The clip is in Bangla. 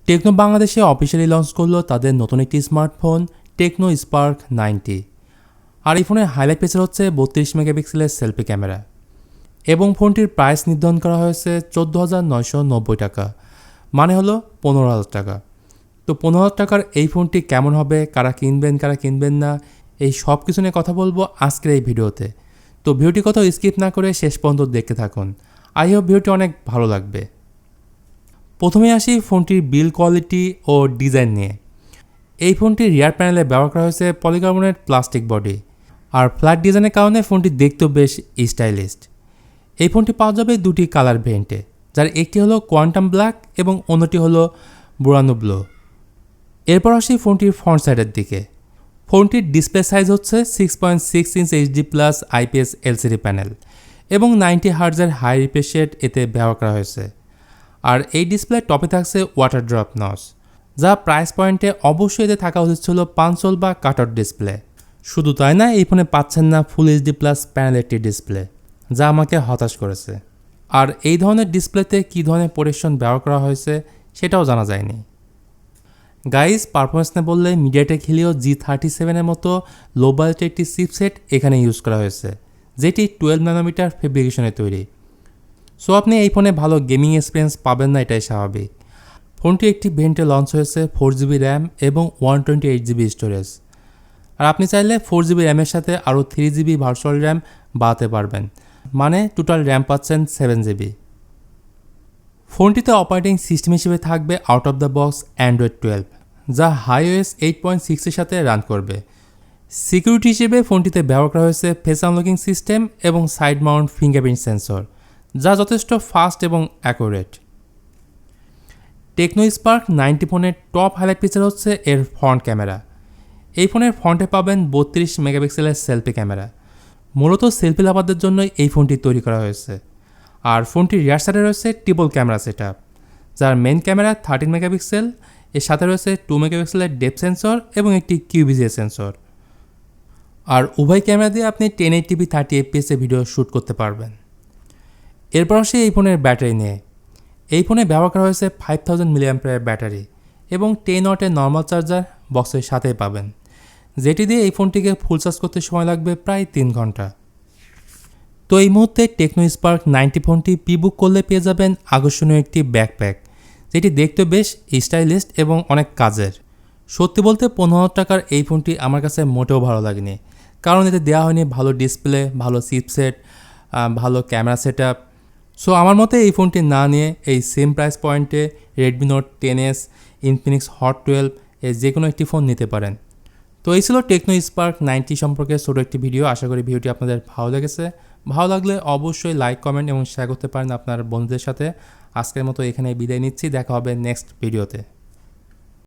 টেকনো বাংলাদেশে অফিসিয়ালি লঞ্চ করলো তাদের নতুন একটি স্মার্টফোন টেকনো স্পার্ক 90। আর এই ফোনের হাইলাইট পিকচার হচ্ছে 32 মেগাপিক্সেলের সেলফি ক্যামেরা এবং ফোনটির প্রাইস নির্ধারণ করা হয়েছে 14,990 টাকা, মানে হলো 15,000 টাকা। তো 15,000 টাকার এই ফোনটি কেমন হবে, কারা কিনবেন না, এই সব কিছু নিয়ে কথা বলবো আজকের এই ভিডিওতে। তো ভিডিওটি কোথাও স্কিপ না করে শেষ পর্যন্ত দেখতে থাকুন। আই হোপ ভিডিওটি অনেক ভালো লাগবে। প্রথমে আসি ফোনটির বিল্ড কোয়ালিটি ও ডিজাইন নিয়ে। এই ফোনটির রিয়ার প্যানেলে ব্যবহার করা হয়েছে পলিকার্বনেট প্লাস্টিক বডি, আর ফ্ল্যাট ডিজাইনের কারণে ফোনটি দেখতেও বেশ স্টাইলিস্ট। এই ফোনটি পাওয়া যাবে দুটি কালার ভেরিয়েন্টে, যার একটি হলো কোয়ান্টাম ব্ল্যাক এবং অন্যটি হলো বুরানো ব্লু। এরপর আসি ফোনটির ফ্রন্ট সাইডের দিকে। ফোনটির ডিসপ্লে সাইজ হচ্ছে 6.6 inch HD plus IPS LCD panel এবং 90 হার্টজের হাই রিফ্রেশ রেট এতে ব্যবহার করা হয়েছে। আর এই ডিসপ্লে টপে থাকছে ওয়াটার ড্রপ নচ, যা প্রাইস পয়েন্টে অবশ্যই এতে থাকা উচিত ছিল 5 বা কাটআউট ডিসপ্লে। শুধু তাই না, এই ফোনে পাচ্ছেন না ফুল এইচডি প্লাস প্যানেল একটি ডিসপ্লে, যা আমাকে হতাশ করেছে। আর এই ধরনের ডিসপ্লেতে কী ধরনের প্রোটেকশন ব্যবহার করা হয়েছে সেটাও জানা যায়নি। গাইজ, পারফরমেন্স না বললে মিডিয়াটেক হিলিও G37 এর মতো লো বাজেটের একটি চিপসেট এখানে ইউজ করা হয়েছে, যেটি 12 ন্যানোমিটার ফেব্রিকেশনে তৈরি। সো আপনি এই ফোনে ভালো গেমিং এক্সপিরিয়েন্স পাবেন না, এটাই স্বাভাবিক। ফোনটি একটি ভেরিয়েন্টে লঞ্চ হয়েছে 4GB র্যাম এবং 128GB স্টোরেজ। আর আপনি চাইলে 4GB র্যামের সাথে আরও 3GB ভার্চুয়াল র্যাম বাড়াতে পারবেন, মানে টোটাল র্যাম পাচ্ছেন 7GB। ফোনটিতে অপারেটিং সিস্টেম হিসেবে থাকবে out of the box Android 12, যা iOS 8.6 এর সাথে রান করবে। সিকিউরিটি হিসেবে ফোনটিতে ব্যবহার করা হয়েছে ফেস আনলকিং সিস্টেম এবং সাইড মাউন্ট ফিঙ্গারপ্রিন্ট সেন্সর, যা যথেষ্ট ফাস্ট এবং অ্যাকুরেট। টেকনো স্পার্ক 90 ফোনের টপ হাইলাইট ফিচার হচ্ছে এর ফ্রন্ট ক্যামেরা। এই ফোনের ফ্রন্টে পাবেন 32 মেগাপিক্সেলের সেলফি ক্যামেরা। মূলত সেলফি লাভারদের জন্যই এই ফোনটি তৈরি করা হয়েছে। আর ফোনটির রিয়ার সাইডে রয়েছে ট্রিপল ক্যামেরা সেটআপ, যার মেন ক্যামেরা 13 মেগাপিক্সেল, এর সাথে রয়েছে 2 মেগাপিক্সেলের ডেপথ সেন্সর এবং একটি কিউভিজিএ সেন্সর। আর উভয় ক্যামেরা দিয়ে আপনি 1080p 30fps এ ভিডিও শ্যুট করতে পারবেন। এরপর আসে এই ফোনের ব্যাটারি নিয়ে। এই ফোনে ব্যবহার করা হয়েছে 5000 mAh ব্যাটারি এবং 10 ওয়াটের নর্মাল চার্জার বক্সের সাথেই পাবেন, যেটি দিয়ে এই ফোনটিকে ফুল চার্জ করতে সময় লাগবে প্রায় 3 ঘন্টা। তো এই মুহূর্তে টেকনো স্পার্ক 90 ফোনটি প্রি-বুক করলে পেয়ে যাবেন আকর্ষণীয় একটি ব্যাকপ্যাক, যেটি দেখতে বেশ স্টাইলিস্ট এবং অনেক কাজের। সত্যি বলতে 15,000 টাকার এই ফোনটি আমার কাছে মোটেও ভালো লাগেনি, কারণ এতে দেওয়া হয়নি ভালো ডিসপ্লে, ভালো চিপসেট, ভালো ক্যামেরা সেটআপ। সো আমার মতে এই ফোনটি না নিয়ে এই সেম প্রাইস পয়েন্টে Redmi note 10s, Infinix hot 12 এর যে কোনো একটি ফোন নিতে পারেন। তো এই ছিল টেকনো স্পার্ক 90 সম্পর্কে ছোটো একটি ভিডিও। আশা করি ভিডিওটি আপনাদের ভালো লেগেছে। ভালো লাগলে অবশ্যই লাইক, কমেন্ট এবং শেয়ার করতে পারেন আপনার বন্ধুদের সাথে। আজকের মতো এখানে বিদায় নিচ্ছি, দেখা হবে নেক্সট ভিডিওতে।